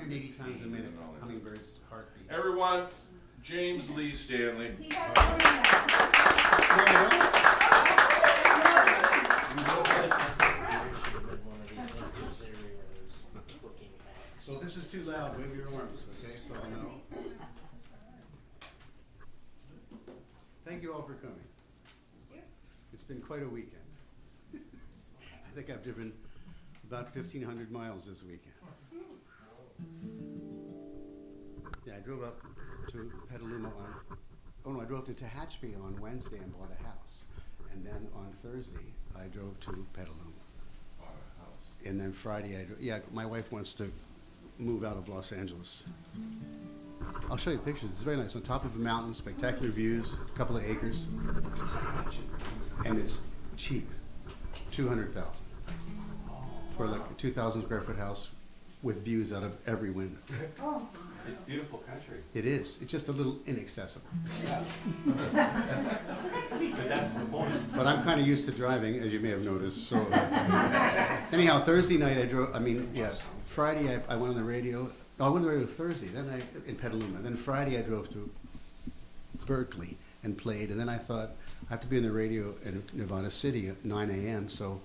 180 times a minute, hummingbird's heartbeat. Everyone, James Lee Stanley. He has to bring So this is too loud, wave your arms, okay, so I know. Thank you all for coming. It's been quite a weekend. I think I've driven about 1,500 miles this weekend. Yeah, I drove up to Petaluma I drove to Tehachapi on Wednesday and bought a house. And then on Thursday, I drove to Petaluma. And then Friday, my wife wants to move out of Los Angeles. I'll show you pictures. It's very nice. On top of a mountain, spectacular views, a couple of acres. And it's cheap, $200,000 for like a 2,000 square foot house with views out of every window. It's beautiful country. It is. It's just a little inaccessible. But that's the point. But I'm kind of used to driving, as you may have noticed. So anyhow, Thursday night Friday I went on the radio. No, I went on the radio Thursday, in Petaluma. Then Friday I drove to Berkeley and played. And then I thought, I have to be on the radio in Nevada City at 9 a.m., so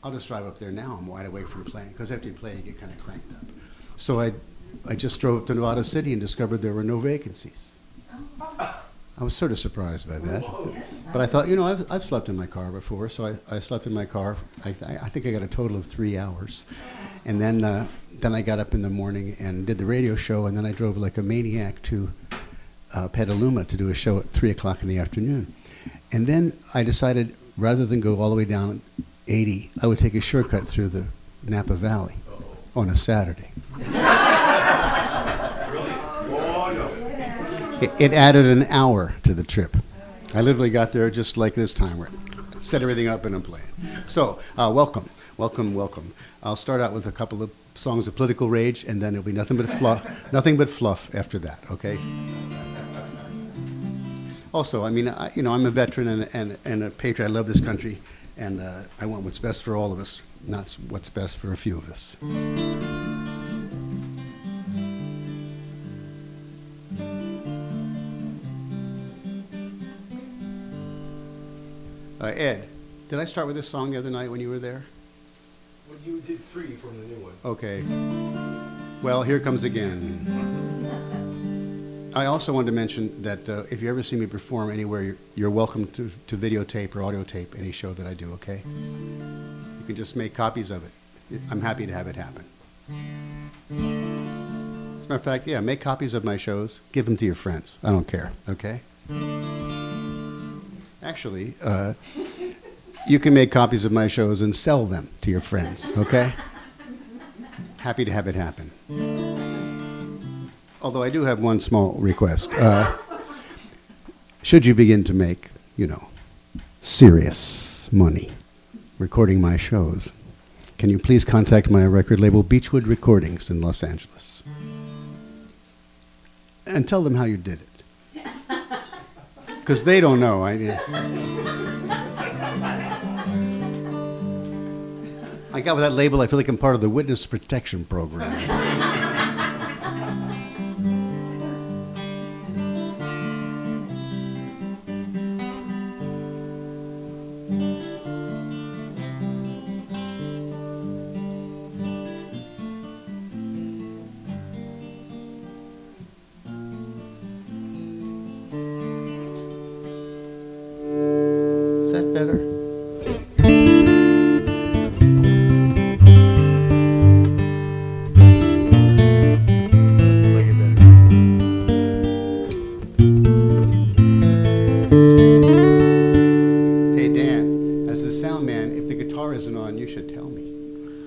I'll just drive up there now. I'm wide awake from playing, because after you play, you get kind of cranked up. So I just drove to Nevada City and discovered there were no vacancies. I was sort of surprised by that. But I thought, I've slept in my car before, so I slept in my car. I think I got a total of 3 hours. And then I got up in the morning and did the radio show, and then I drove like a maniac to Petaluma to do a show at 3 o'clock in the afternoon. And then I decided, rather than go all the way down 80, I would take a shortcut through the Napa Valley on a Saturday. It added an hour to the trip. I literally got there just like this time, where I set everything up and I'm playing. So, welcome. I'll start out with a couple of songs of political rage, and then it'll be nothing but fluff after that, okay? Also, I'm a veteran and a patriot. I love this country, and I want what's best for all of us, not what's best for a few of us. Ed, did I start with this song the other night when you were there? Well, you did 3 from the new one. Okay. Well, here comes again. I also wanted to mention that if you ever see me perform anywhere, you're welcome to videotape or audio tape any show that I do, okay? You can just make copies of it. I'm happy to have it happen. As a matter of fact, make copies of my shows. Give them to your friends. I don't care, okay? Actually, you can make copies of my shows and sell them to your friends, okay? Happy to have it happen. Although I do have one small request. Should you begin to make, serious money recording my shows, can you please contact my record label, Beechwood Recordings in Los Angeles, and tell them how you did it. Because they don't know. I got with that label, I feel like I'm part of the witness protection program. Is that better?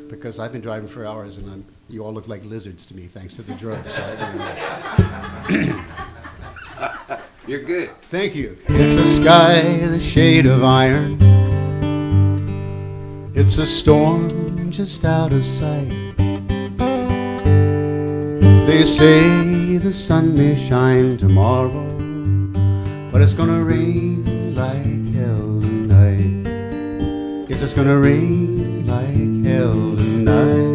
Because I've been driving for hours and you all look like lizards to me thanks to the drugs. So You're good. Thank you. It's a sky, the shade of iron. It's a storm just out of sight. They say the sun may shine tomorrow, but it's gonna rain like hell tonight. Yes, it's gonna rain like hell tonight.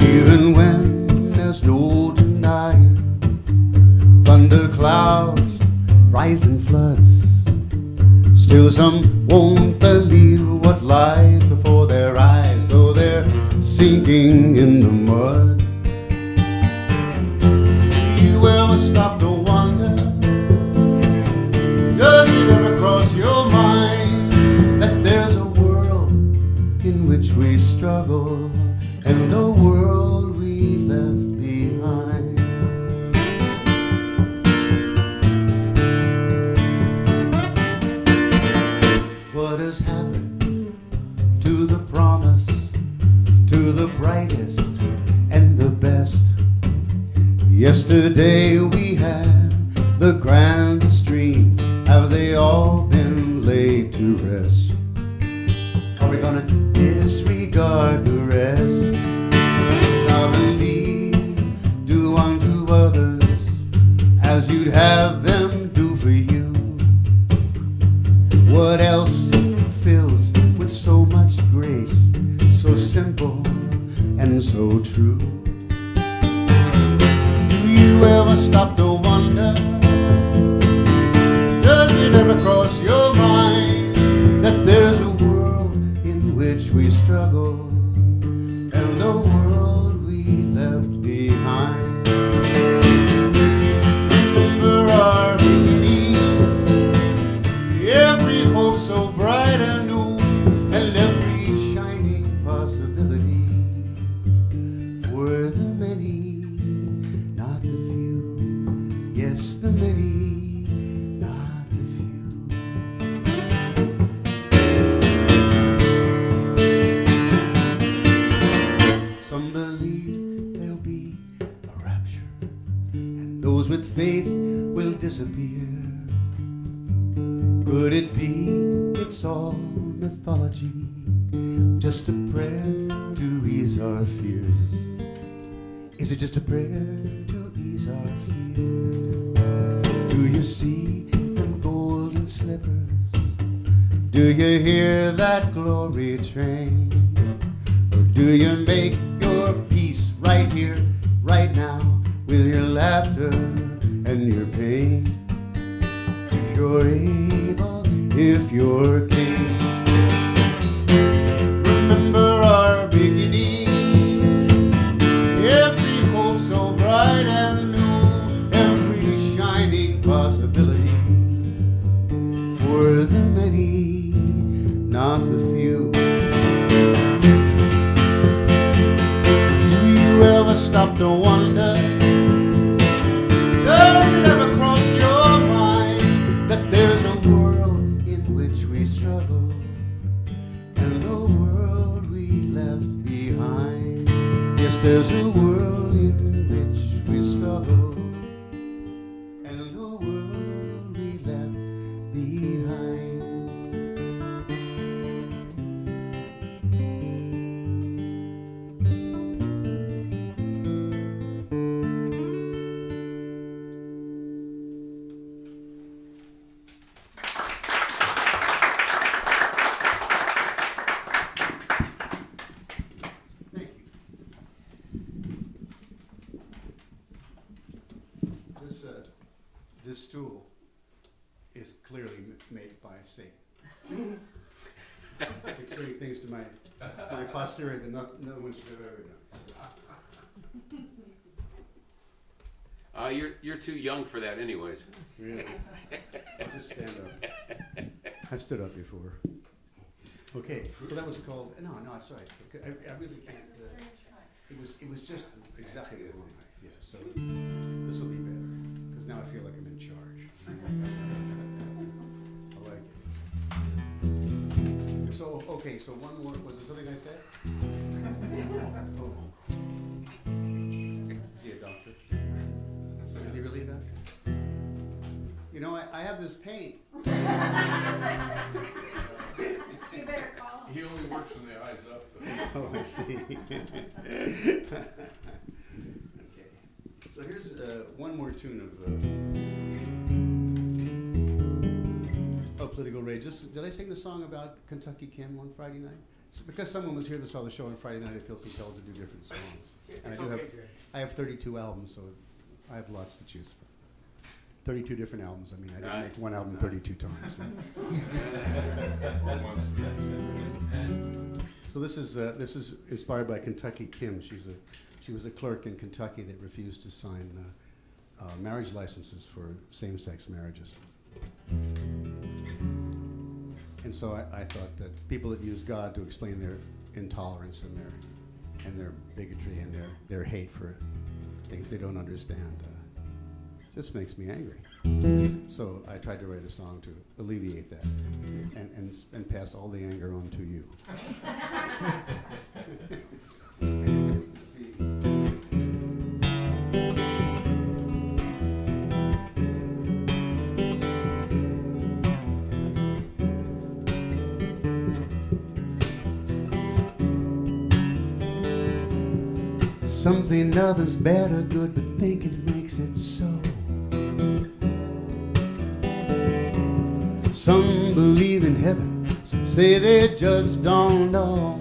Even when there's no rising floods. Still some won't believe what lies before their eyes, though they're sinking in the mud. Do you ever stop to wonder, does it ever cross your mind that there's a world in which we struggle and a world we left behind? What has happened to the promise, to the brightest and the best? Yesterday we had the grandest dreams. Have they all been laid to rest? Are we gonna disregard the rest? Shall believe, do unto others as you'd have them do for you. What else fills with so much grace, so simple and so true? Do you ever stop to wonder, does it ever cross your mind that there's a world in which we struggle and the world we left behind? Remember our beginnings, every hope so bright and new, and every shining possibility for the many, not the few. Yes, the many, not the few. Some believe there'll be a rapture, and those with faith will disappear. Could it be it's all mythology, just a prayer to ease our fears? Is it just a prayer to ease our fears? Do you see them golden slippers? Do you hear that glory train? Or do you make your peace right here, right now, with your laughter and your pain? If you're able, if you're king, remember our beginnings, every hope so bright and new, every shining possibility for the many, not the few. Do you ever stop to wonder, does it ever cross your mind that there's a world in which we struggle and a world we left behind? Yes, there's a world in which we struggle and a world we left behind. Thank you. This stool is clearly made by Satan. It's doing things to my posterior that no one should have ever done. So, You're too young for that, anyways. really, I'll just stand up. I've stood up before. Okay, so that was called. No, that's right. I really can't. It was just exactly the wrong height. Yeah. So this will be better because now I feel like I'm in charge. I like it. So okay, so one more. Was there something I said? Oh. Is he a doctor? Is he really a doctor? You know, I have this pain. You better call him. He only works from the eyes up, though. Oh, I see. Okay. So here's one more tune of Political Rage. Did I sing the song about Kentucky Kim on Friday night? So because someone was here that saw the show on Friday night, I feel compelled to do different songs. And I have 32 albums, so I have lots to choose from. 32 different albums. I mean, I didn't Right. make one album 32 times. So this is inspired by Kentucky Kim. She was a clerk in Kentucky that refused to sign marriage licenses for same-sex marriages. And so I thought that people that use God to explain their intolerance and their bigotry and their hate for things they don't understand just makes me angry. So I tried to write a song to alleviate that and pass all the anger on to you. Let's see. Some say nothing's better good, but thinking makes it so. Some believe in heaven, some say they just don't know.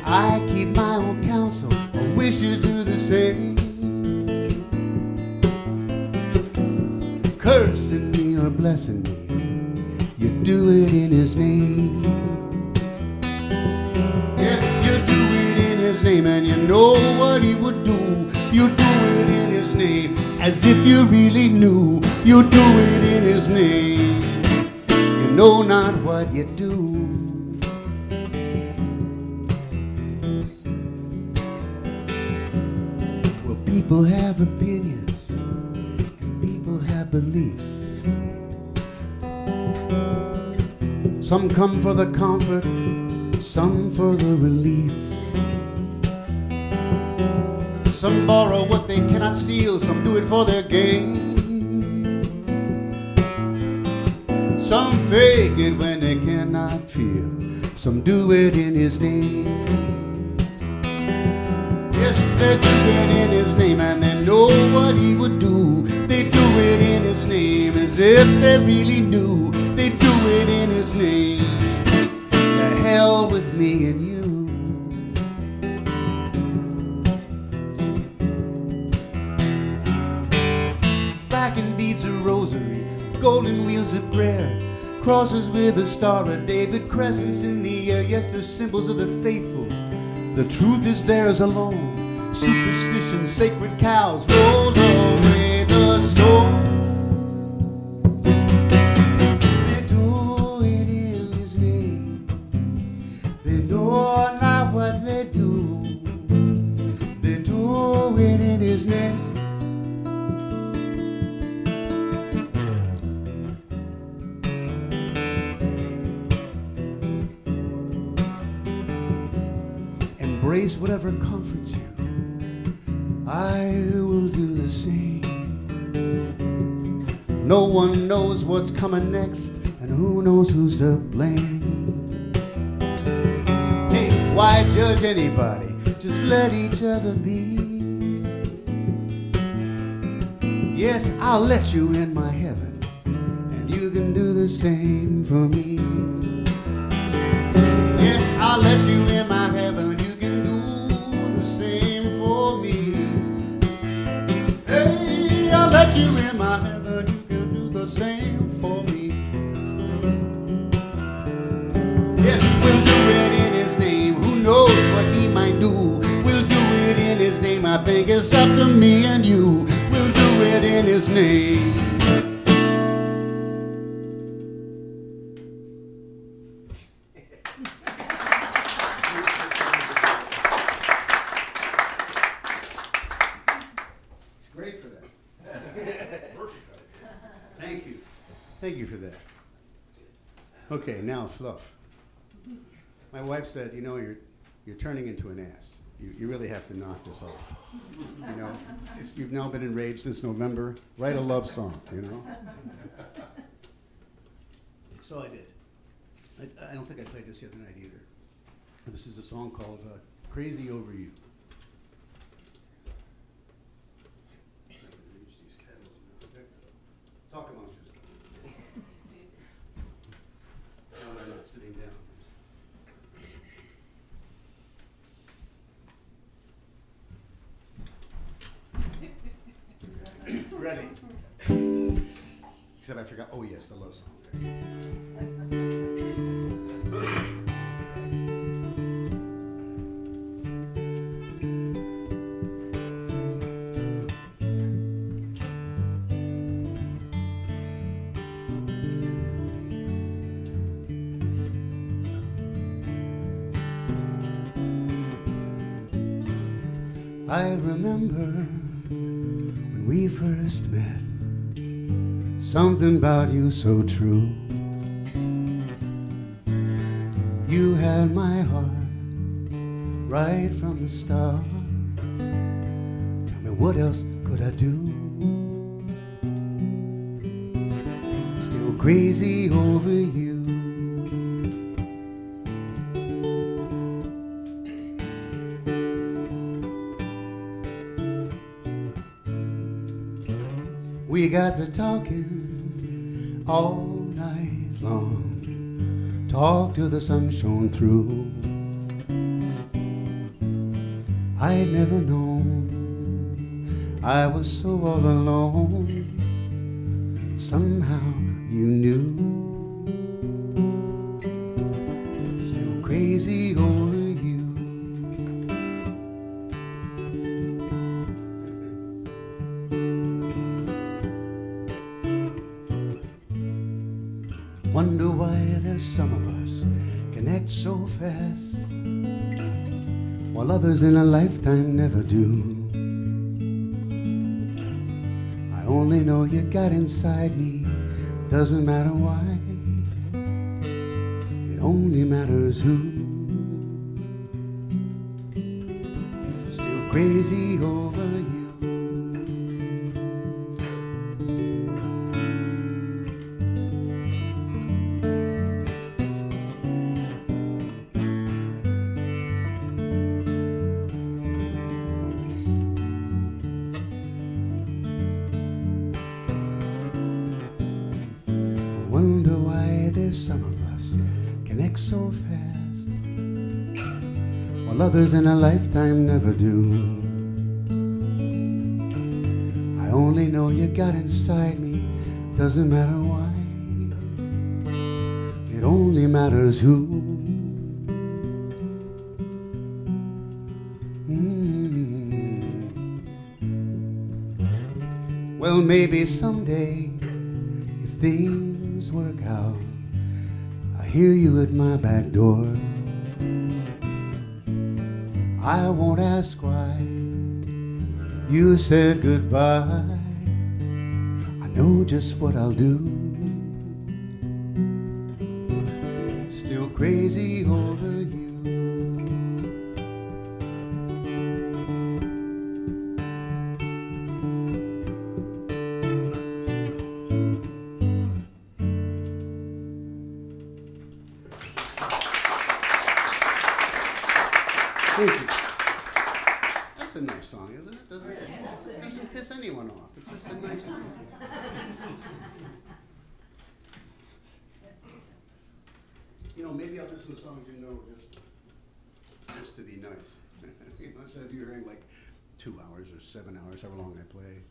I keep my own counsel, I wish you'd do the same. Cursing me or blessing me, you do it in His name. Name, and you know what He would do. You do it in His name, as if you really knew. You do it in His name. You know not what you do. Well, people have opinions and people have beliefs. Some come for the comfort, some for the relief. Some borrow what they cannot steal, some do it for their gain. Some fake it when they cannot feel, some do it in His name. Yes, they do it in His name, and they know what He would do. They do it in His name, as if they really knew. They do it in His name. The hell with me and you. Blackened beads of rosary, golden wheels of prayer, crosses with a star of David, crescents in the air. Yes, they're symbols of the faithful. The truth is theirs alone. Superstition, sacred cows roll away the stone. They do it in His name. They know not what they do. They do it in His name. Embrace whatever comforts you. I will do the same. No one knows what's coming next, and who knows who's to blame. Hey, why judge anybody? Just let each other be. Yes, I'll let you in my heaven, and you can do the same for me. Yes, I'll let you in my heaven. You can do the same for me. Hey, I'll let you in my heaven. You can do the same for me. Yes, we'll do it in His name. Who knows what He might do? We'll do it in His name. I think it's up to me and you. We'll do it in His name. Great for that. Thank you. Thank you for that. Okay, now fluff. My wife said, you know, you're turning into an ass. You really have to knock this off. You know, you've now been enraged since November. Write a love song, you know? So I did. I don't think I played this the other night either. This is a song called Crazy Over You. Talk amongst yourselves. No, I'm not sitting down. Ready? Except I forgot. Oh yes, the love song. I remember when we first met, something about you so true. You had my heart right from the start. Tell me, what else could I do? Still crazy over you. We got to talking all night long, talk till the sun shone through. I'd never known I was so all alone. Somehow you knew. Still crazy over you. Wonder why there's some of us connect so fast, while others in a lifetime never do. I only know you got inside me, doesn't matter why, it only matters who. Still crazy over you. Wonder why there's some of us connect so fast, while others in a lifetime never do. I only know you got inside me, doesn't matter why, it only matters who. Well, maybe someday, if things work out, I hear you at my back door. I won't ask why you said goodbye. I know just what I'll do. Still crazy over you. Thank you. That's a nice song, isn't it? Doesn't piss anyone off. It's just a nice song. You know, maybe I'll listen to songs you know just to be nice. You know, instead of hearing like 2 hours or 7 hours, however long I play.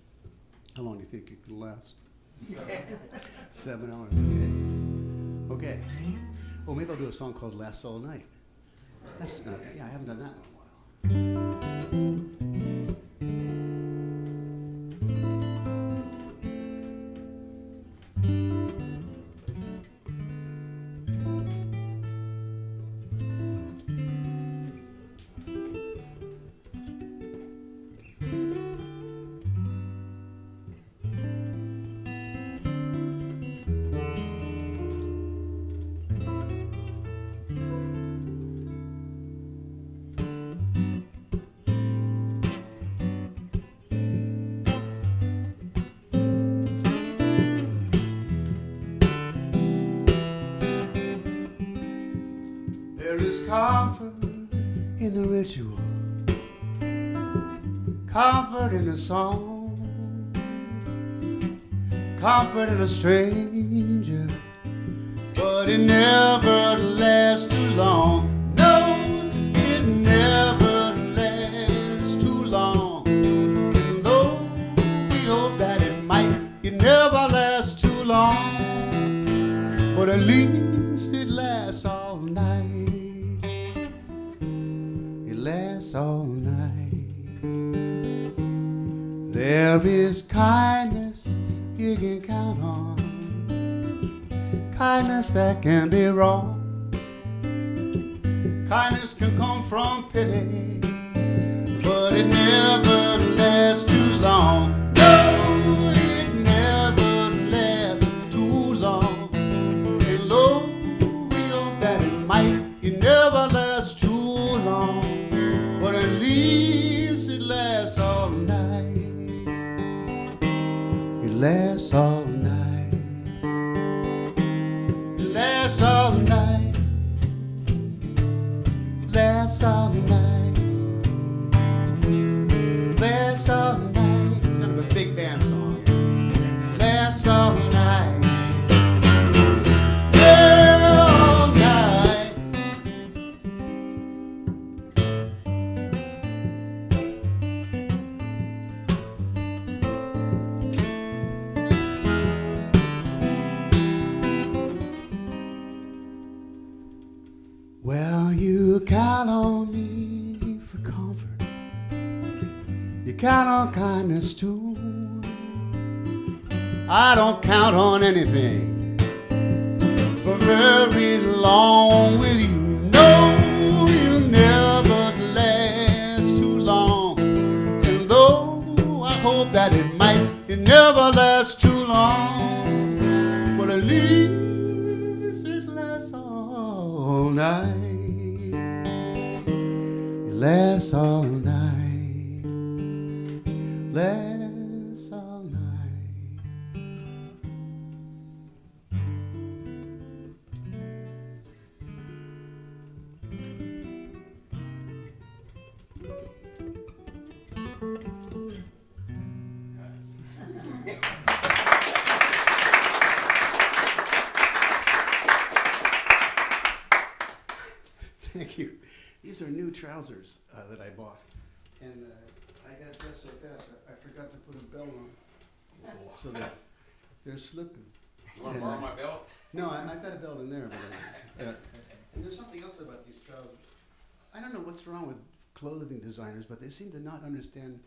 How long do you think it could last? 7 hours, okay. Okay. Well, maybe I'll do a song called Lasts All Night. That's not, yeah, I haven't done that in a while. There is comfort in the ritual, comfort in a song, comfort in a stranger, but it never lasts too long. No, it never lasts too long. And though we hope that it might, at least it lasts all night. It lasts all night. There is kindness you can count on, kindness that can be wrong. Kindness can come from pity, but it never lasts too long. No, it never lasts too long. And Lord, we hope that it might, it never lasts too long. But at least it lasts all night. It lasts all night. It lasts all night. Lasts all night. Lasts all night. It's kind of a big band song. Lasts all night. All night. Well, you count on me for comfort. You count on kindness too. I don't count on anything for very long with you. No, you never last too long. And though I hope that it might, it never lasts too long. But at least it lasts all night. It lasts all night. Lasts all night. Thank you. These are new trousers that I bought. And I got dressed so fast, I forgot to put a belt on. So that they're slipping. You want to borrow my belt? No, I've got a belt in there. But, and there's something else about these trousers. I don't know what's wrong with clothing designers, but they seem to not understand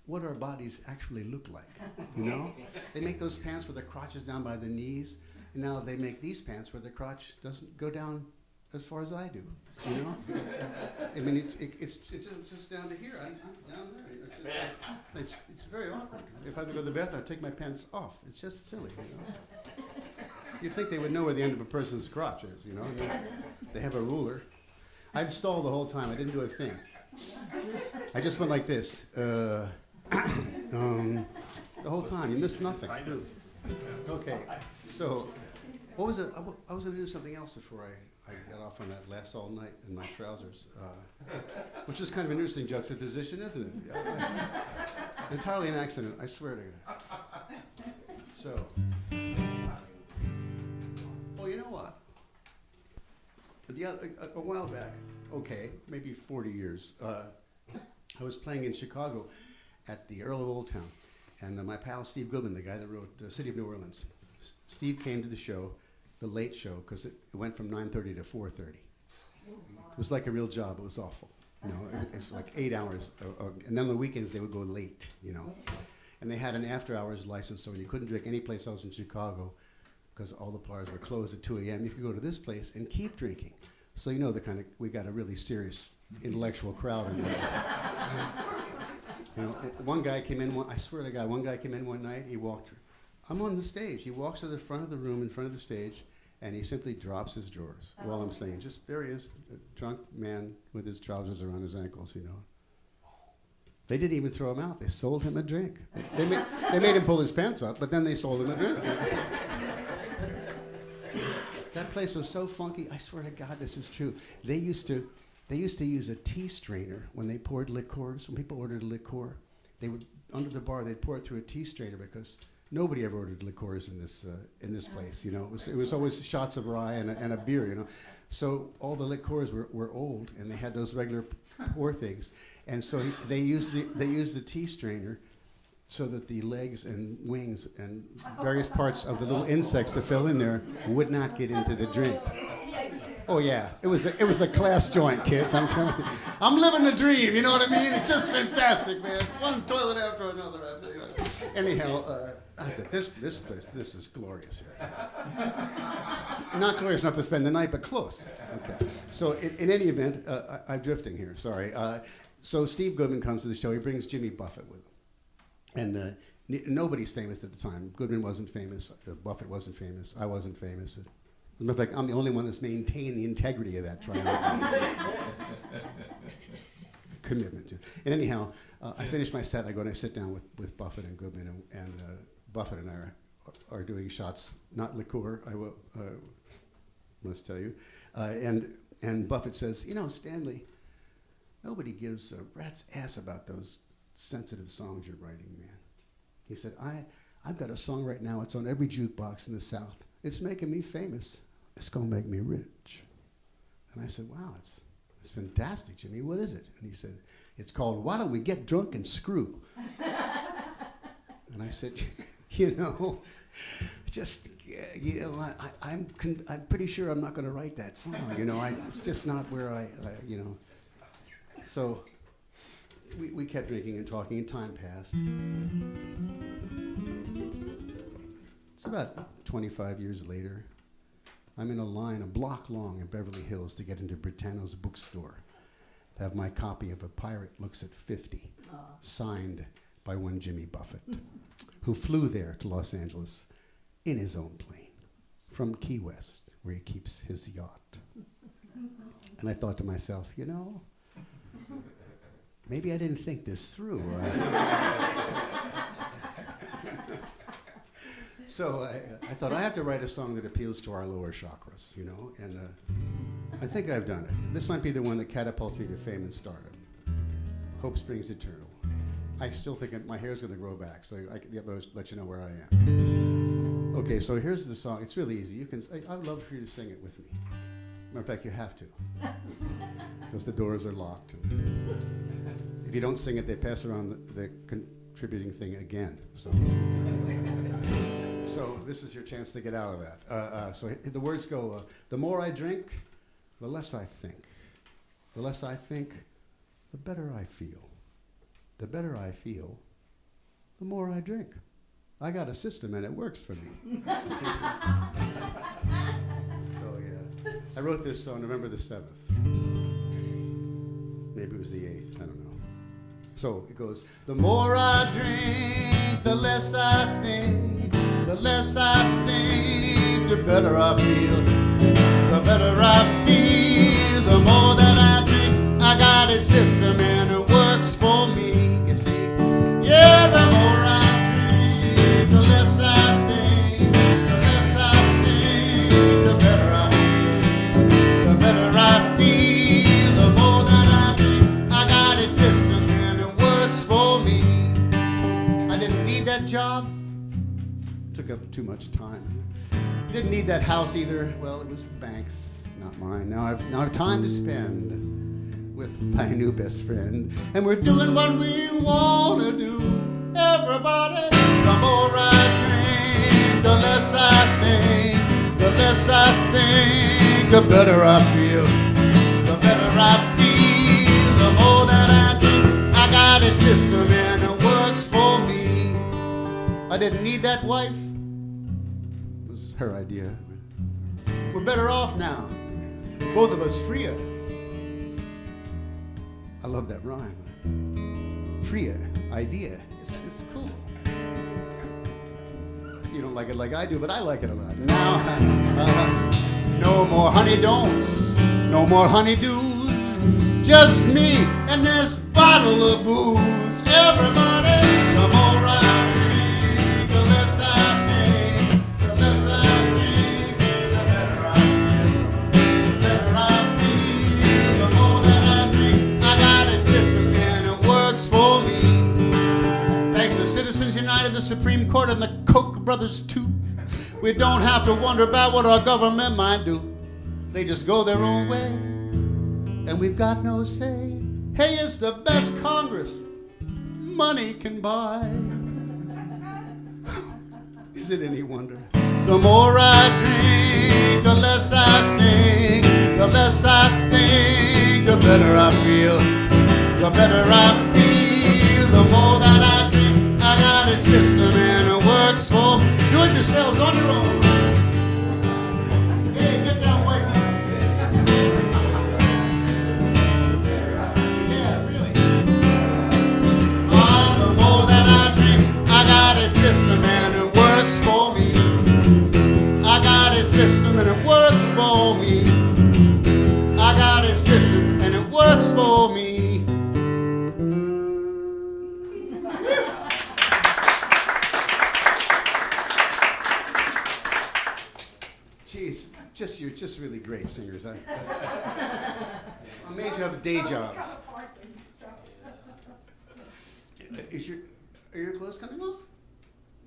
what our bodies actually look like. You know? They make those pants where the crotch is down by the knees, and now they make these pants where the crotch doesn't go down as far as I do. You know? I mean, it's just down to here. I'm down there. It's very awkward. If I have to go to the bathroom, I take my pants off. It's just silly, you know? You'd think they would know where the end of a person's crotch is, you know? I mean, they have a ruler. I've stalled the whole time. I didn't do a thing. I just went like this. The whole time. You missed nothing. Okay. So, what was it? I was going to do something else before I got off on that last all night in my trousers, which is kind of an interesting juxtaposition, isn't it? Entirely an accident, I swear to God. So, oh, you know what? A while back, okay, maybe 40 years, I was playing in Chicago at the Earl of Old Town, and my pal Steve Goodman, the guy that wrote City of New Orleans, Steve came to the show, the late show, because it went from 9:30 to 4:30. It was like a real job. It was awful. You know, it's like 8 hours, and then on the weekends they would go late. You know, and they had an after-hours license, so you couldn't drink any place else in Chicago, because all the bars were closed at 2 a.m. You could go to this place and keep drinking. So you know we got a really serious intellectual crowd in there. You know, one guy came in. I swear to God, one guy came in one night. He walked. I'm on the stage. He walks to the front of the room, in front of the stage, and he simply drops his drawers while I'm singing. Just there he is, a drunk man with his trousers around his ankles, you know. They didn't even throw him out. They sold him a drink. They made him pull his pants up, but then they sold him a drink. That place was so funky. I swear to God, this is true. They used to use a tea strainer when they poured liqueurs. When people ordered liqueur, they would under the bar they'd pour it through a tea strainer because nobody ever ordered liqueurs in this place. You know, it was always shots of rye and a beer. You know, so all the liqueurs were old and they had those regular pour things, and so they used the tea strainer so that the legs and wings and various parts of the little insects that fell in there would not get into the drink. Oh yeah, it was a class joint, kids. I'm telling you, I'm living the dream. You know what I mean? It's just fantastic, man. One toilet after another. You know. Anyhow, this place, this is glorious here. Not glorious enough to spend the night, but close. Okay. So in any event, I'm drifting here. Sorry. So Steve Goodman comes to the show. He brings Jimmy Buffett with him, and nobody's famous at the time. Goodman wasn't famous. Buffett wasn't famous. I wasn't famous. As a matter of fact, I'm the only one that's maintained the integrity of that trial. Commitment. And anyhow, I finish my set. I go and I sit down with Buffett and Goodman, and Buffett and I are doing shots, not liqueur, I will, must tell you. And Buffett says, you know, Stanley, nobody gives a rat's ass about those sensitive songs you're writing, man. He said, I've got a song right now. It's on every jukebox in the South. It's making me famous. It's going to make me rich. And I said, wow, it's fantastic, Jimmy. What is it? And he said, it's called Why Don't We Get Drunk and Screw? And I said, you know, just, you know, I'm pretty sure I'm not going to write that song. You know, it's just not where I you know. So we kept drinking and talking, and time passed. It's about 25 years later. I'm in a line a block long in Beverly Hills to get into Britanno's bookstore to have my copy of A Pirate Looks at 50, signed by one Jimmy Buffett, who flew there to Los Angeles in his own plane from Key West, where he keeps his yacht. And I thought to myself, you know, maybe I didn't think this through. So I thought, I have to write a song that appeals to our lower chakras, you know, and I think I've done it. This might be the one that catapults me to fame and stardom. Hope springs eternal. I still think my hair's going to grow back, so I can let you know where I am. Okay, so here's the song. It's really easy. I would love for you to sing it with me. Matter of fact, you have to, because the doors are locked. And if you don't sing it, they pass around the contributing thing again. So this is your chance to get out of that. So the words go, the more I drink, the less I think. The less I think, the better I feel. The better I feel, the more I drink. I got a system and it works for me. So yeah, I wrote this on November the 7th. Maybe it was the 8th, I don't know. So it goes, the more I drink, the less I think. The less I think, the better I feel. The better I feel, the more that I drink. I got a system and it works for me, you see. Yeah, the more I drink, the less I think. The less I think, the better I feel. The better I feel, the more that I drink. I got a system and it works for me. I didn't need that job. Took up too much time. Didn't need that house either. Well, it was the bank's, not mine. Now I've time to spend with my new best friend, and we're doing what we want to do. Everybody, the more I drink, the less I think. The less I think, the better I feel. The better I feel, the more that I drink. I got a system and it works for me. I didn't need that wife. It was her idea. We're better off now. Both of us freer. I love that rhyme. Freer idea. It's cool. You don't like it like I do, but I like it a lot. Now, no more honey don'ts, no more honeydews. Just me and this bottle of booze. Everybody, the more I drink, the less I think. The less I think, the better I feel. The better I feel, the more that I drink. I got a system and it works for me. Thanks to Citizens United, the Supreme Court, and the Koch brothers too. We don't have to wonder about what our government might do. They just go their own way, and we've got no say. Hey, it's the best Congress money can buy. Is it any wonder? The more I drink, the less I think. The less I think, the better I feel. The better I feel. The more that I drink, I got a system and it works for. Do it yourselves on your own. Hey, get down, white people. Yeah, really. The more that I drink, I got a system and it works for me. I got a system and it works for me. I got a system and it works for me. Jeez, you're just really great singers, huh? I'm amazed you have day jobs. Are your clothes coming off?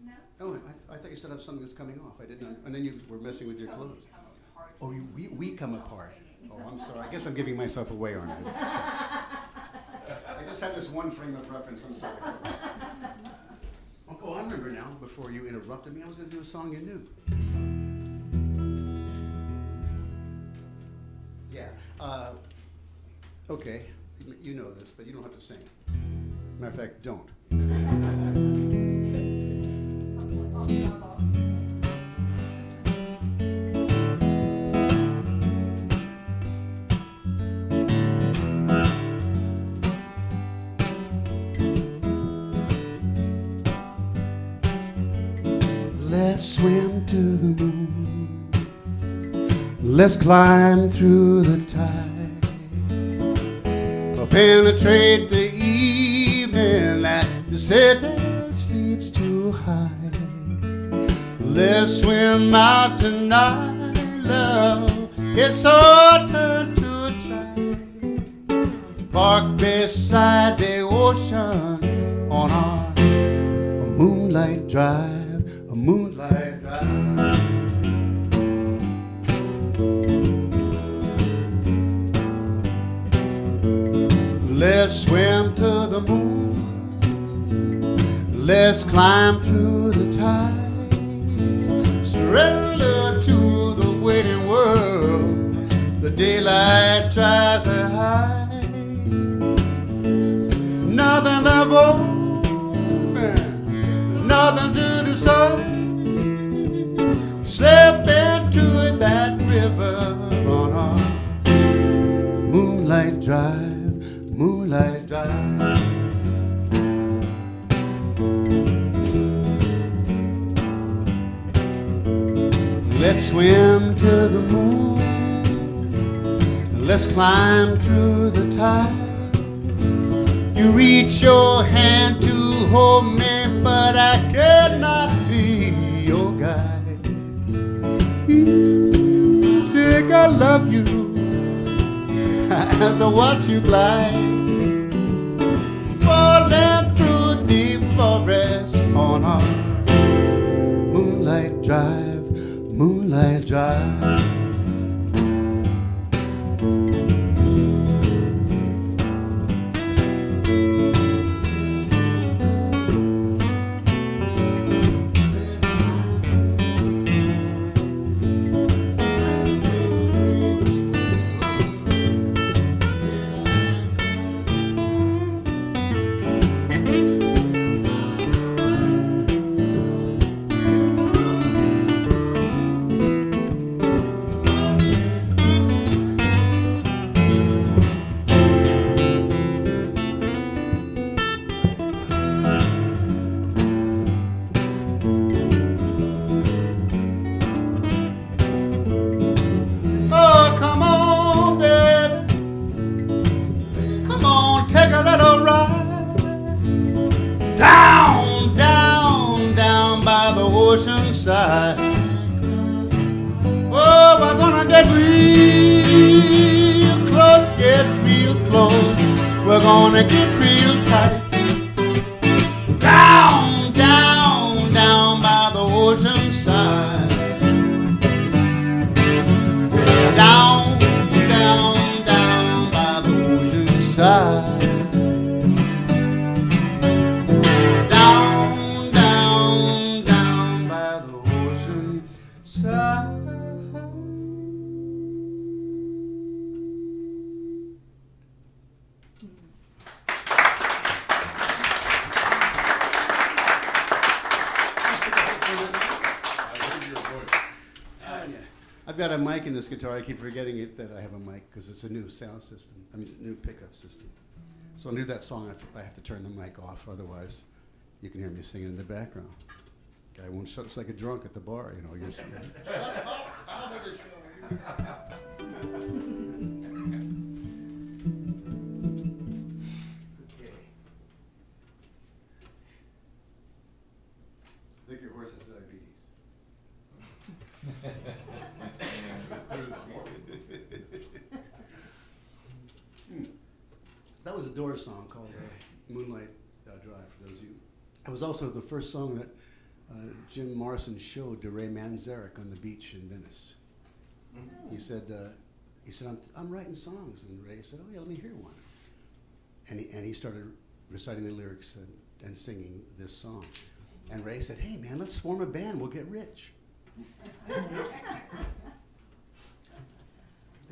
No. Oh, I thought you said something was coming off. I didn't, and then you were messing with your clothes. Oh, we come apart. Oh, I'm sorry. I guess I'm giving myself away, aren't I? I just have this one frame of reference. I'm sorry. Oh, I remember now. Before you interrupted me, I was going to do a song you knew. Yeah. Okay. You know this, but you don't have to sing. Matter of fact, don't. Let's swim to the moon. Let's climb through the tide. Or penetrate the evening like the city sleeps too high. Let's swim out tonight, love. It's our turn to try. Park beside the ocean on our moonlight drive. A moonlight drive. Let's swim to the moon. Let's climb through the tide. Surrender to the waiting world. The daylight tries to hide. Nothing left open, nothing to decide. Slip into that river on our moonlight drive, moonlight drive. Let's swim to the moon. Let's climb through the tide. You reach your hand to hold me, but I cannot be your guide. Sick, I love you as I watch you glide, falling through the forest on our moonlight drive, moonlight drive. Side. Oh, we're gonna get real close, get real close. We're gonna get real tight. Down, down, down by the ocean side. Down, down, down by the ocean side. Down, down, down. got a mic in this guitar. I keep forgetting it that I have a mic because it's a new sound system. I mean, it's a new pickup system. So when I do that song, I have to turn the mic off. Otherwise, you can hear me singing in the background. Guy won't shut us like a drunk at the bar, you know. You're singing. Shut up! I'll do the show. Okay. I think your horse has diabetes. That was a Doors song called Moonlight Drive, for those of you. It was also the first song that Jim Morrison showed to Ray Manzarek on the beach in Venice. He said, I'm writing songs. And Ray said, oh yeah, let me hear one. And he started reciting the lyrics and singing this song. And Ray said, hey man, let's form a band, we'll get rich.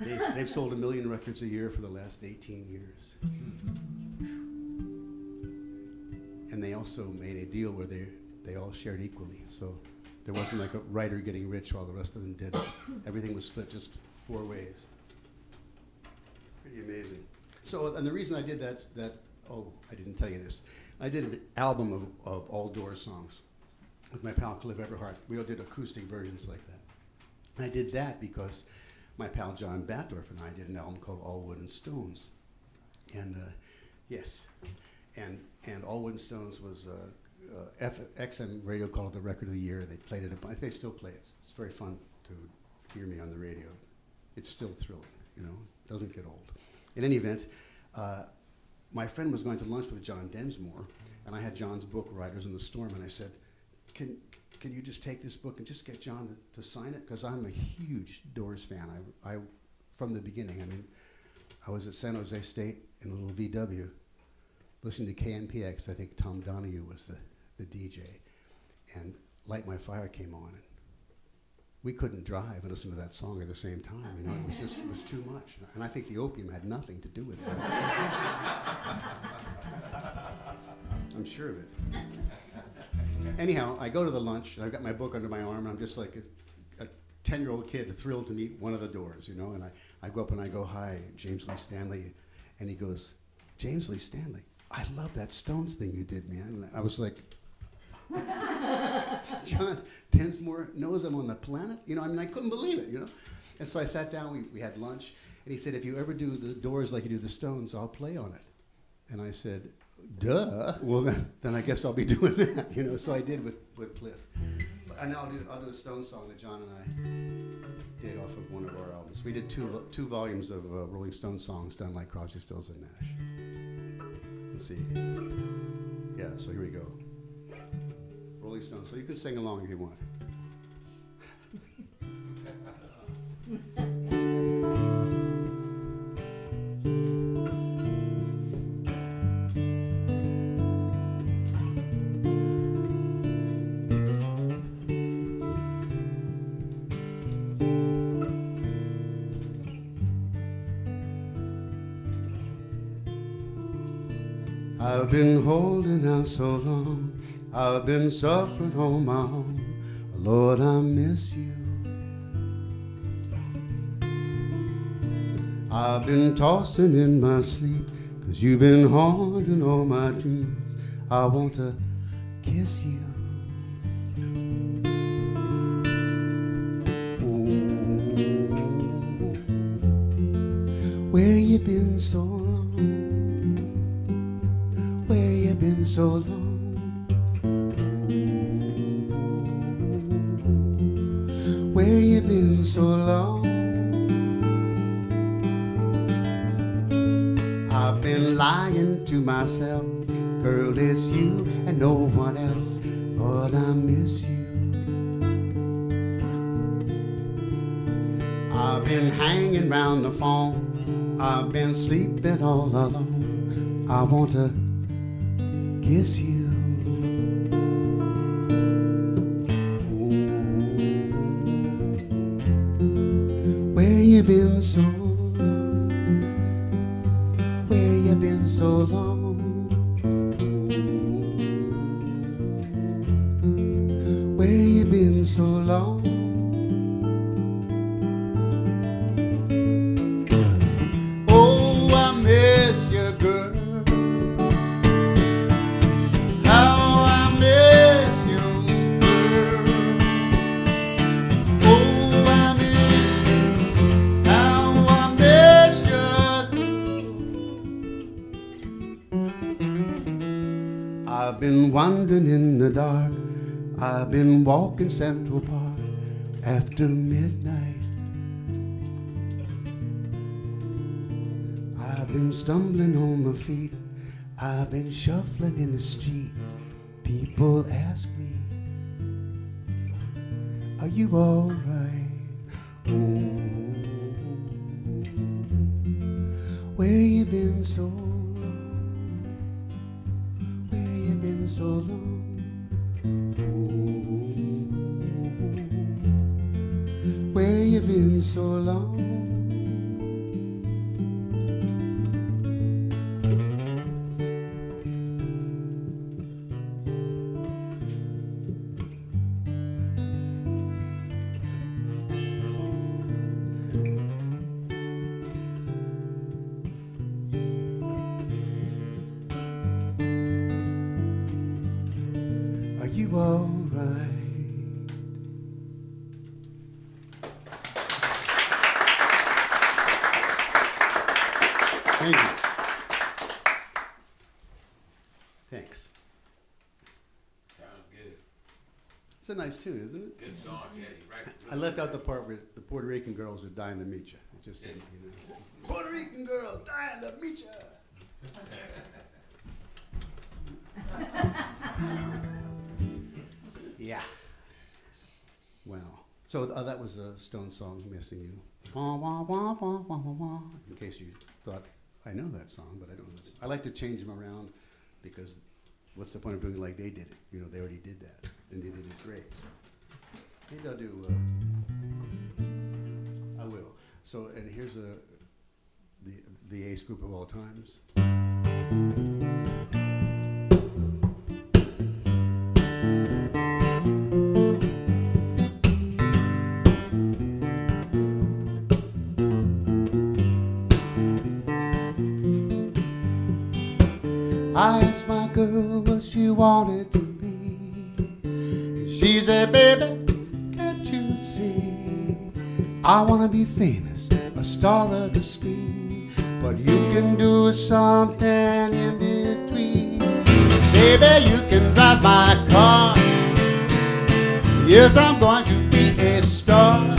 They've sold 1 million records a year for the last 18 years. And they also made a deal where they all shared equally. So there wasn't like a writer getting rich while the rest of them didn't. Everything was split just 4 ways. Pretty amazing. So, and the reason I did that, I didn't tell you this. I did an album of all Doors songs with my pal Cliff Everhart. We all did acoustic versions like that. And I did that because my pal John Batdorf and I did an album called All Wood and Stones. And yes, and All Wood and Stones was XM radio called it the record of the year. They played it, they still play it. It's very fun to hear me on the radio. It's still thrilling, you know, it doesn't get old. In any event, my friend was going to lunch with John Densmore, and I had John's book, Riders in the Storm, and I said, can you just take this book and just get John to sign it? Because I'm a huge Doors fan. I from the beginning. I mean, I was at San Jose State in a little VW, listening to KNPX. I think Tom Donahue was the DJ, and Light My Fire came on, and we couldn't drive and listen to that song at the same time. You know, it was too much. And I think the opium had nothing to do with it. I'm sure of it. Anyhow, I go to the lunch, and I've got my book under my arm, and I'm just like a 10-year-old kid thrilled to meet one of the Doors, you know, and I go up and I go, hi, James Lee Stanley, and he goes, James Lee Stanley, I love that Stones thing you did, man. And I was like, John Densmore knows I'm on the planet? You know, I mean, I couldn't believe it, you know. And so I sat down, we had lunch, and he said, if you ever do the Doors like you do the Stones, I'll play on it. And I said, duh. Well, then I guess I'll be doing that, you know. So I did with Cliff. And I'll do a Stones song that John and I did off of one of our albums. We did two volumes of Rolling Stones songs done like Crosby, Stills, and Nash. Let's see. Yeah, so here we go. Rolling Stones. So you can sing along if you want. I've been holding out so long, I've been suffering on my own. Lord, I miss you. I've been tossing in my sleep, 'cause you've been haunting all my dreams. I want to kiss you. Ooh, where you been so long? Where you been so long? Where you been so long? I've been lying to myself, girl, it's you and no one else. Lord, I miss you. I've been hanging round the phone, I've been sleeping all alone. I want to kiss you. Where you been so long? Where you been so long? Where you been so long? I've been wandering in the dark. I've been walking Central Park after midnight. I've been stumbling on my feet. I've been shuffling in the street. People ask me, are you all right? Oh, where you been so long? Where you been so long? Oh, where you been so long? You all right? Thank you. Thanks. Sound good. It's a nice tune, isn't it? Good song, yeah. You write it I left out the part where the Puerto Rican girls are dying to meet you. It just didn't, you know. Puerto Rican girls dying to meet you. Yeah. Well, so that was the Stone song, Missing You. Wah, wah, wah, wah, wah, wah, wah. In case you thought I know that song, but I don't know. I like to change them around because what's the point of doing it like they did it? You know, they already did that, and they did it great. So maybe I'll do. I will. So, and here's the ace group of all times. I asked my girl what she wanted to be. She said, baby, can't you see? I want to be famous, a star of the screen. But you can do something in between. Baby, you can drive my car. Yes, I'm going to be a star.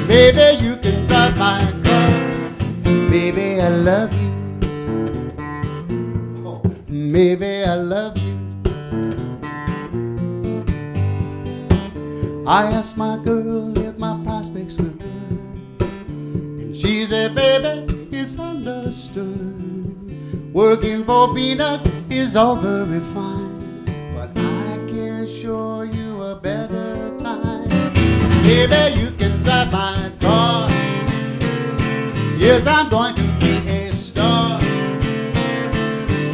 Baby, you can drive my car. Baby, I love you. Maybe I love you. I asked my girl if my prospects were good, and she said, baby, it's understood. Working for peanuts is all very fine, but I can show you a better time. Baby, you can drive my car. Yes, I'm going to be a star.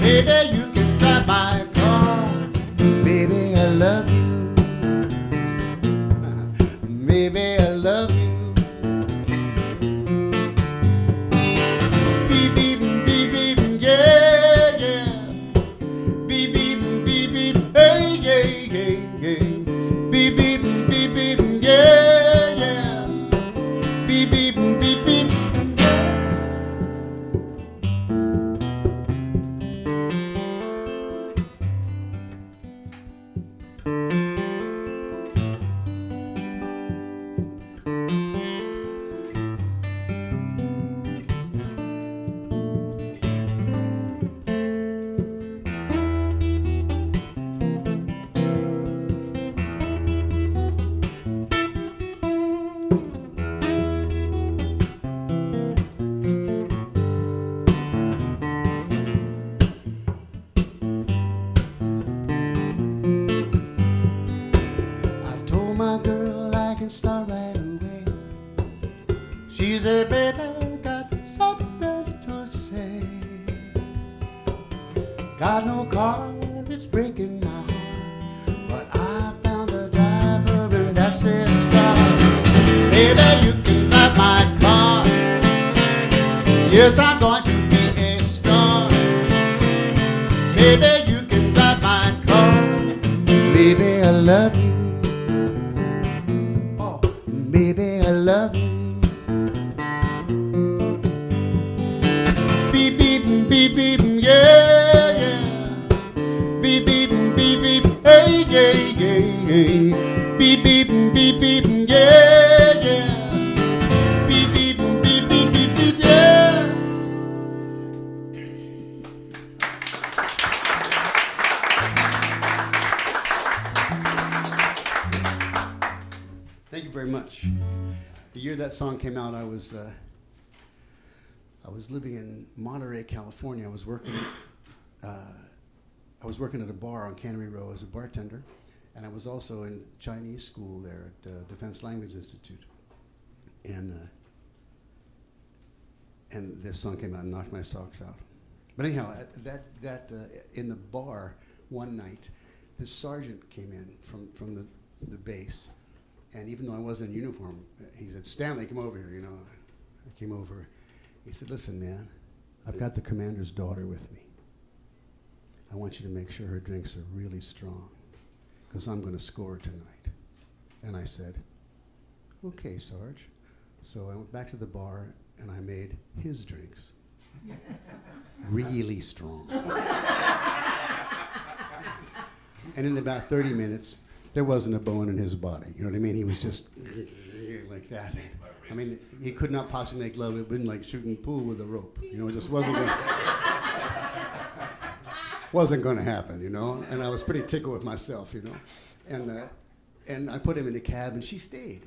Baby, you can drive my car. Baby, I love you. Baby, I love you. Beep, beep, beep, beep, yeah, yeah. Beep, beep, beep, beep, hey, yeah, yeah, yeah. Beep, beep, beep, beep, yeah, yeah. Beep, beep, beep, beep. Start right away. She said, baby, got something to say. Got no car, it's breaking my heart, but I found a driver and that's the start. Baby, you can drive my car. Yes, I'm going to be a star. Baby, you can drive my car. Baby, I love you. Baby, I love you. Beep, beep, beep, beep, yeah, yeah. year that song came out, I was living in Monterey, California. I was working at a bar on Cannery Row as a bartender, and I was also in Chinese school there at Defense Language Institute. And this song came out and knocked my socks out. But anyhow, in the bar one night, this sergeant came in from the base, and even though I wasn't in uniform, he said, "Stanley, come over here." You know, I came over. He said, "Listen, man, I've got the commander's daughter with me. I want you to make sure her drinks are really strong, because I'm going to score tonight." And I said, "Okay, Sarge." So I went back to the bar and I made his drinks really strong. And in about 30 minutes, there wasn't a bone in his body. You know what I mean? He was just like that. I mean, he could not possibly make love. It would have been like shooting pool with a rope. You know, it just wasn't going to happen, you know? And I was pretty tickled with myself, you know? And I put him in a cab, and she stayed.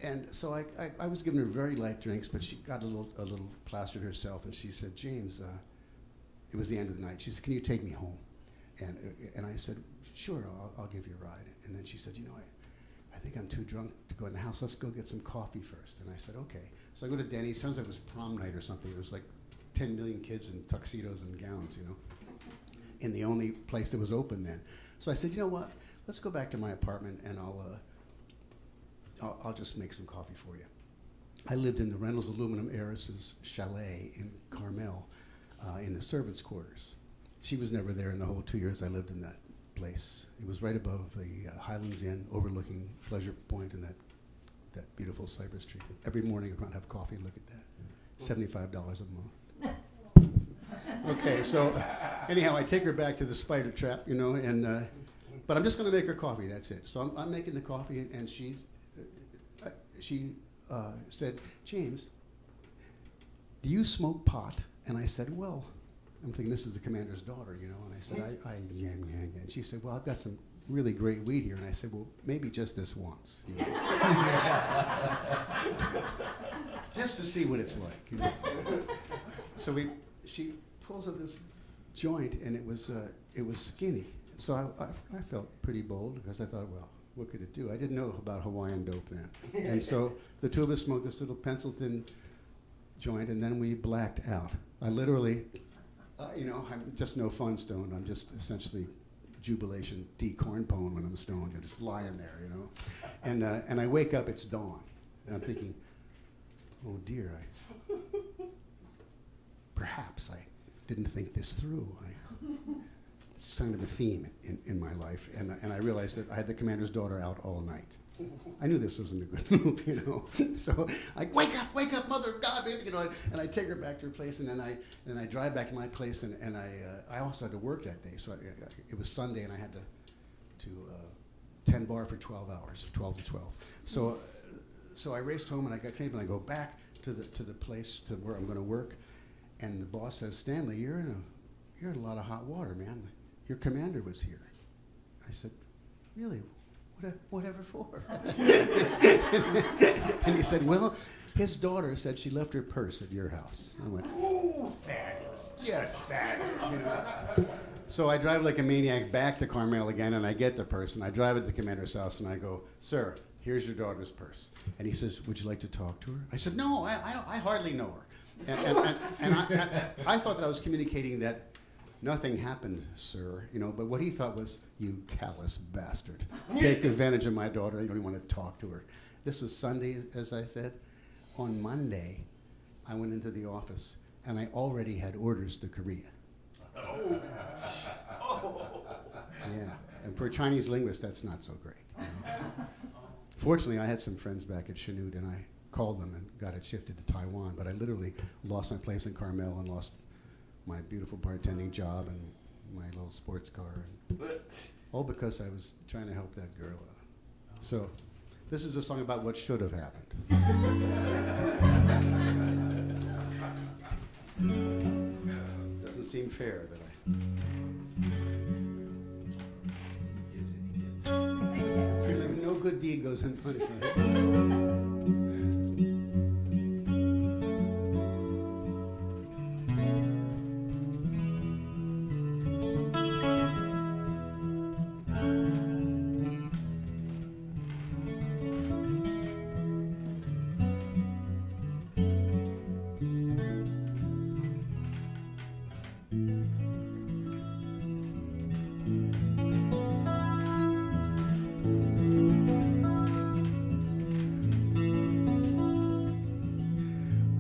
And so I was giving her very light drinks, but she got a little plastered herself, and she said, "James," it was the end of the night. She said, "Can you take me home?" And I said, "Sure, I'll give you a ride." And then she said, "You know, I think I'm too drunk to go in the house. Let's go get some coffee first." And I said, "Okay." So I go to Denny's. Sounds like it was prom night or something. There was like 10 million kids in tuxedos and gowns, you know, in the only place that was open then. So I said, "You know what? Let's go back to my apartment, and I'll just make some coffee for you." I lived in the Reynolds Aluminum Heiress's chalet in Carmel, in the servants' quarters. She was never there in the whole 2 years I lived in that place. It was right above the Highlands Inn, overlooking Pleasure Point and that beautiful cypress tree. Every morning I'd have coffee and look at that. $75 a month. Okay, so anyhow, I take her back to the spider trap, you know, and but I'm just going to make her coffee. That's it. So I'm making the coffee, and she said, "James, do you smoke pot?" And I said, "Well," I'm thinking this is the commander's daughter, you know. And I said, yeah. And she said, "Well, I've got some really great weed here." And I said, "Well, maybe just this once, you know? Just to see what it's like." You know? So she pulls up this joint, and it was skinny. So I felt pretty bold, because I thought, well, what could it do? I didn't know about Hawaiian dope then. And so the two of us smoked this little pencil-thin joint, and then we blacked out. I literally, you know, I'm just no fun stoned. I'm just essentially jubilation D-corn pone when I'm stoned. You're just lying there, you know. And I wake up, it's dawn. And I'm thinking, oh dear, perhaps I didn't think this through. It's kind of a theme in my life, and I realized that I had the commander's daughter out all night. I knew this wasn't a good move, you know. So I wake up, mother of God, baby, you know. And I take her back to her place, and then I drive back to my place, and I also had to work that day. So it was Sunday, and I had to 10 bar for 12 hours, 12 to 12. So I raced home, and I got tape, and I go back to the place to where I'm going to work, and the boss says, "Stanley, you're in a lot of hot water, man. Your commander was here." I said, "Really? Whatever for?" And he said, "Well, his daughter said she left her purse at your house." I went, "Ooh, fabulous, just fabulous." You know? So I drive like a maniac back to Carmel again, and I get the purse, and I drive at the commander's house, and I go, "Sir, here's your daughter's purse." And he says, "Would you like to talk to her?" I said, "No, I hardly know her." And I thought that I was communicating that nothing happened, sir, you know, but what he thought was, "You callous bastard. Take advantage of my daughter. You don't even want to talk to her." This was Sunday, as I said. On Monday, I went into the office, and I already had orders to Korea. Oh. Yeah, and for a Chinese linguist, that's not so great. You know? Fortunately, I had some friends back at Chanute, and I called them and got it shifted to Taiwan, but I literally lost my place in Carmel and lost my beautiful bartending job and my little sports car, and all because I was trying to help that girl out. So this is a song about what should have happened. Doesn't seem fair that no good deed goes unpunished. Right?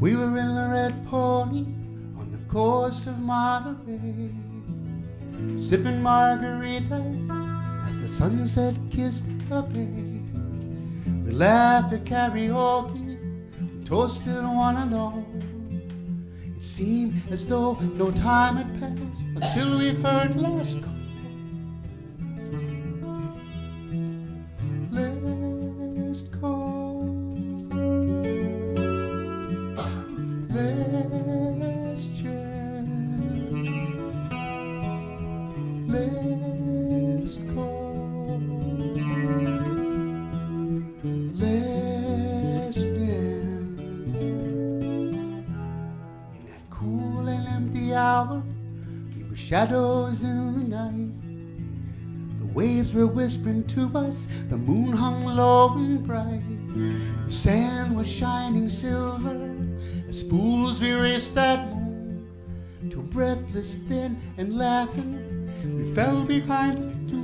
We were in the Red Pony on the coast of Monterey, sipping margaritas as the sunset kissed the bay. We laughed at karaoke, we toasted one and all. It seemed as though no time had passed until we heard last call. Last call. Last chance. Last call. Last dance. In that cool and empty hour, we were shadows in the night. The waves were whispering to us, the moon hung low and bright. The sand was shining silver, as fools we raced that moon, till breathless, thin, and laughing, we fell behind the dune.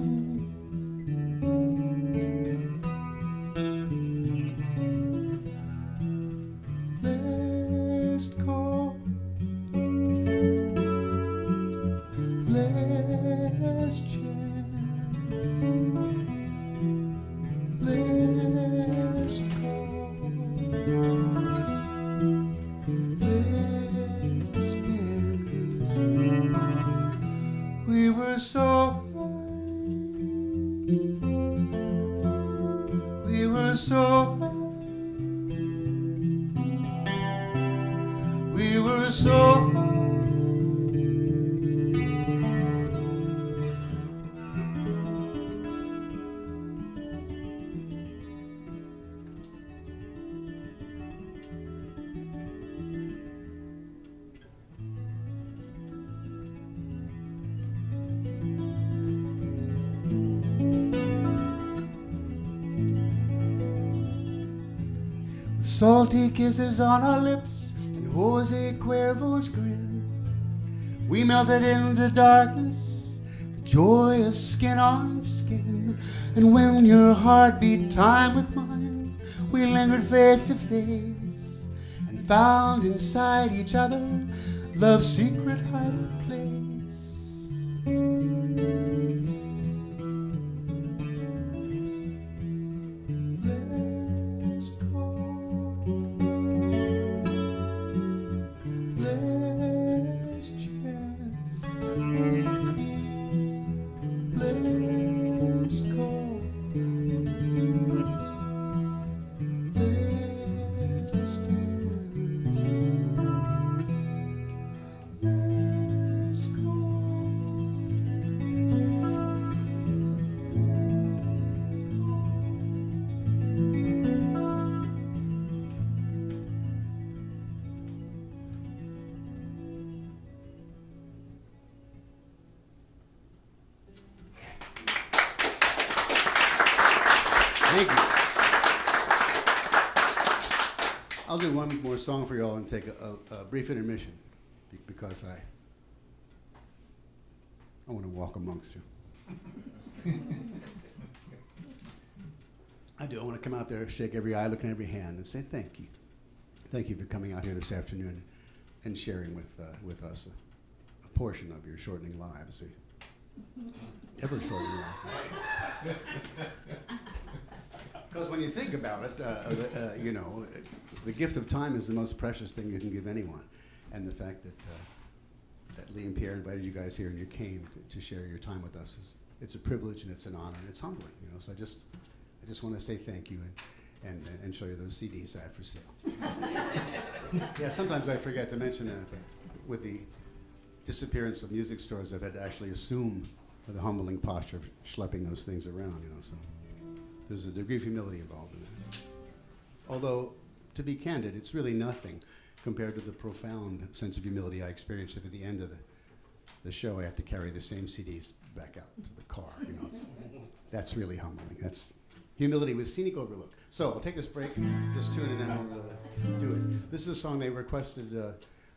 Last call. Last chance. Last call. Last dance. We were so high. We were so high. We were so high. Salty kisses on our lips and Jose Cuervo's grin. We melted into darkness, the joy of skin on skin. And when your heart beat time with mine, we lingered face to face and found inside each other love's secret hiding place. Thank you. I'll do one more song for y'all and take a brief intermission because I want to walk amongst you. I do. I want to come out there, shake every eye, look in every hand, and say thank you. Thank you for coming out here this afternoon and sharing with us a portion of your shortening lives. Ever shortening lives. Because when you think about it, you know, the gift of time is the most precious thing you can give anyone. And the fact that Lee and Pierre invited you guys here and you came to share your time with us, it's a privilege and it's an honor and it's humbling. You know, so I just want to say thank you and show you those CDs I have for sale. Yeah, sometimes I forget to mention that, but with the disappearance of music stores, I've had to actually assume the humbling posture of schlepping those things around. You know, so. There's a degree of humility involved in that. Although, to be candid, it's really nothing compared to the profound sense of humility I experienced at the end of the show. I have to carry the same CDs back out to the car. You know, that's really humbling. That's humility with scenic overlook. So we'll take this break, this tune, and then we'll do it. This is a song they requested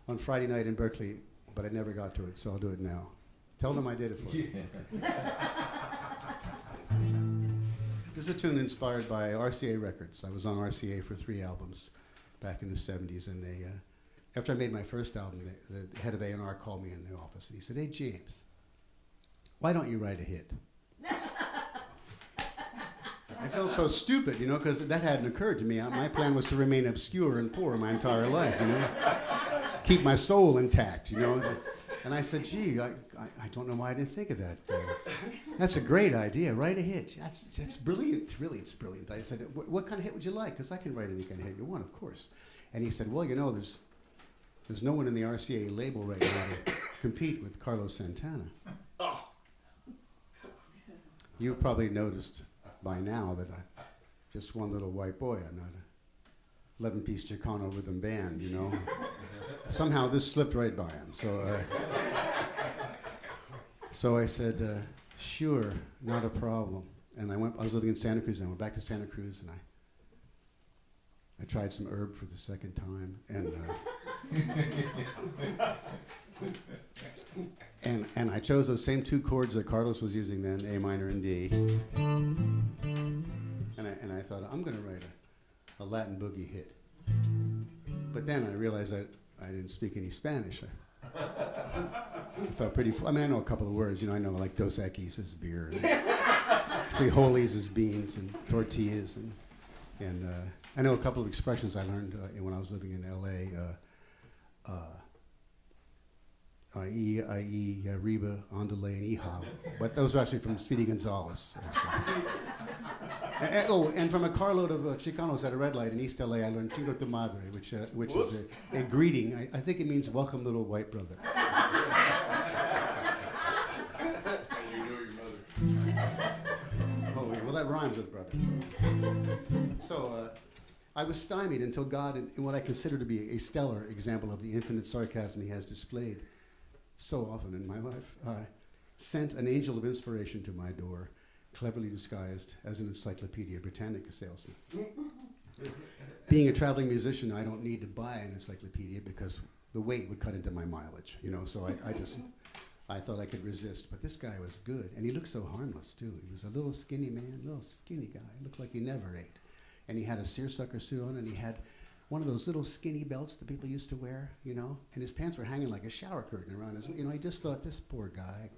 on Friday night in Berkeley, but I never got to it, so I'll do it now. Tell them I did it for you. This is a tune inspired by RCA Records. I was on RCA for 3 albums back in the 70s, and after I made my first album, the head of A&R called me in the office and he said, "Hey, James, why don't you write a hit?" I felt so stupid, you know, because that hadn't occurred to me. My plan was to remain obscure and poor my entire life, you know, keep my soul intact, you know. And I said, "Gee, I don't know why I didn't think of that. That's a great idea. Write a hit. That's brilliant. Really, it's brilliant." I said, "What kind of hit would you like? Because I can write any kind of hit you want, of course." And he said, "Well, you know, there's no one in the RCA label right now to compete with Carlos Santana." Oh. You've probably noticed by now that I'm just one little white boy. I'm not a 11-piece Chicano rhythm band, you know. Somehow this slipped right by him. So I said, "Sure, not a problem." And I was living in Santa Cruz, and I went back to Santa Cruz, and I tried some herb for the second time, and I chose those same two chords that Carlos was using then, A minor and D. And I thought, I'm going to write a Latin boogie hit. But then I realized that I didn't speak any Spanish. I felt pretty, I mean, I know a couple of words. You know, I know like Dos Equis is beer, and frijoles is beans, and tortillas, and I know a couple of expressions I learned when I was living in L.A. I.e., Reba, Andale, and Hija. But those are actually from Speedy Gonzales, actually. and from a carload of Chicanos at a red light in East L.A., I learned Chingo tu madre, which is a greeting. I think it means welcome, little white brother. You know your mother. Oh, yeah, well, that rhymes with brother. So I was stymied until God, in what I consider to be a stellar example of the infinite sarcasm he has displayed so often in my life, sent an angel of inspiration to my door, cleverly disguised as an Encyclopedia Britannica salesman. Being a traveling musician, I don't need to buy an encyclopedia because the weight would cut into my mileage, you know, so I thought I could resist. But this guy was good, and he looked so harmless, too. He was a little skinny man, little skinny guy. Looked like he never ate. And he had a seersucker suit on, and he had one of those little skinny belts that people used to wear, you know, and his pants were hanging like a shower curtain around his, you know, I just thought, this poor guy,